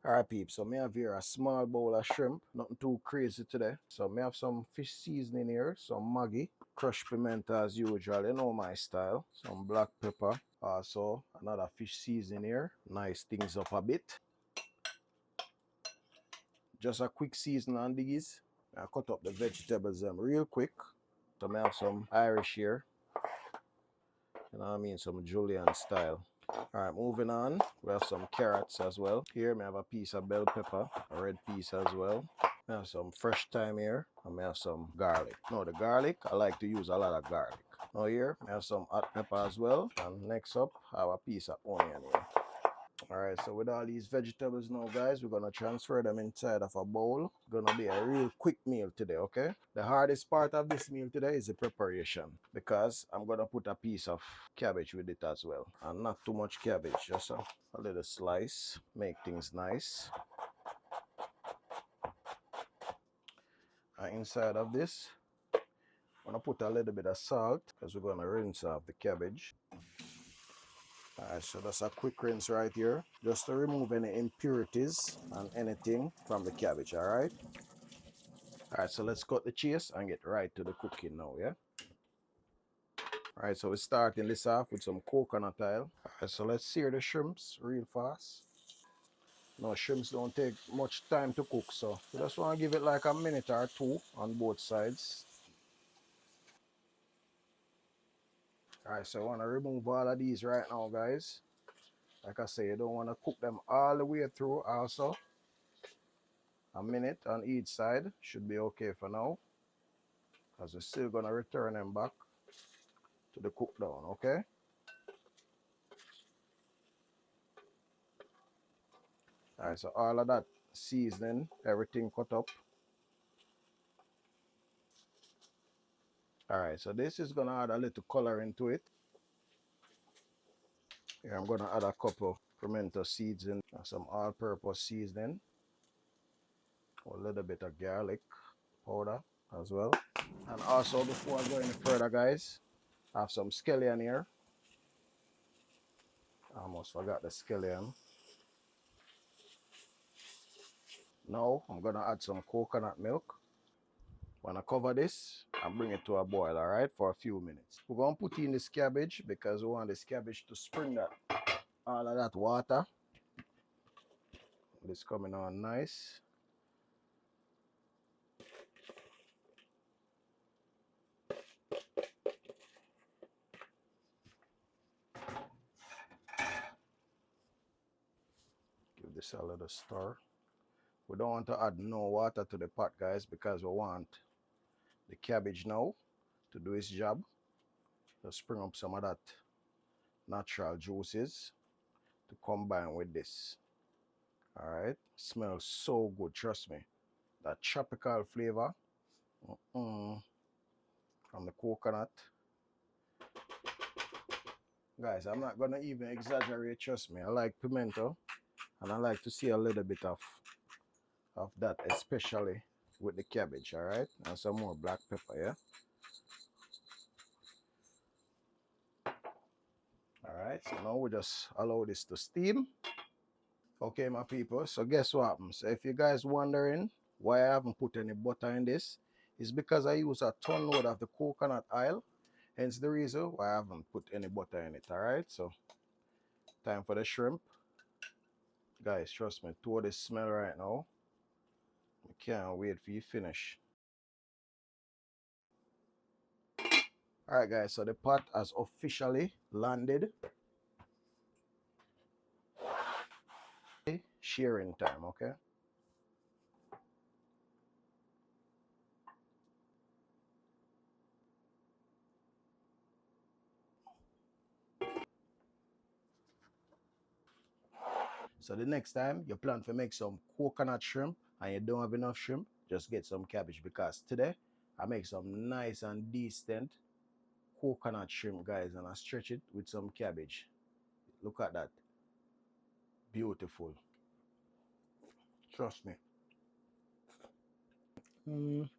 Alright peeps, so me have here a small bowl of shrimp, nothing too crazy today. So me have some fish seasoning here, some Maggi, crushed pimento as usual, you know my style, some black pepper, also another fish seasoning here, nice things up a bit. Just a quick season on these. I cut up the vegetables real quick. So me have some Irish here, you know what I mean, some julienne style. Alright, moving on, we have some carrots as well. Here, I have a piece of bell pepper, a red piece as well. I have some fresh thyme here, and I have some garlic. Now, the garlic, I like to use a lot of garlic. Now here, I have some hot pepper as well. And next up, I have a piece of onion here. Alright, so with all these vegetables now, guys, we're gonna transfer them inside of a bowl. Gonna be a real quick meal today, okay? The hardest part of this meal today is the preparation, because I'm gonna put a piece of cabbage with it as well. And not too much cabbage, just a little slice, make things nice. And inside of this, I'm gonna put a little bit of salt, because we're gonna rinse off the cabbage. Alright, so that's a quick rinse right here, just to remove any impurities and anything from the cabbage, alright? Alright, so let's cut the chase and get right to the cooking now, yeah? Alright, so we're starting this off with some coconut oil. Alright, so let's sear the shrimps real fast. No, shrimps don't take much time to cook, so we just want to give it like a minute or two on both sides. Alright, so I want to remove all of these right now, guys. Like I say, you don't want to cook them all the way through also. A minute on each side should be okay for now, because we're still going to return them back to the cook down, okay? Alright, so all of that seasoning, everything cut up. Alright, so this is going to add a little color into it. Here I'm going to add a couple pimento seeds in, some all-purpose seasoning, a little bit of garlic powder as well. And also, before I go any further, guys, I have some scallion here. I almost forgot the scallion. Now I'm going to add some coconut milk. When I cover this and bring it to a boil, all right, for a few minutes. We're going to put in this cabbage because we want this cabbage to spring that all of that water. It's coming on nice. Give this a little stir. We don't want to add no water to the pot, guys, because we want the cabbage now to do its job. To spring up some of that natural juices to combine with this. All right, smells so good, trust me. That tropical flavor from the coconut. Guys, I'm not gonna even exaggerate, trust me. I like pimento, and I like to see a little bit of that, especially with the cabbage, all right? And some more black pepper, yeah? All right, so now we just allow this to steam. Okay, my people, so guess what happens? So if you guys wondering why I haven't put any butter in this, it's because I use a ton load of the coconut oil. Hence the reason why I haven't put any butter in it, all right? So, time for the shrimp. Guys, trust me, to this smell right now. I can't wait for you to finish. All right, guys, so the pot has officially landed. Sharing time, okay? So the next time you plan to make some coconut shrimp and you don't have enough shrimp, just get some cabbage, because today I make some nice and decent coconut shrimp, guys, and I stretch it with some cabbage. Look at that. Beautiful. Trust me. Mm.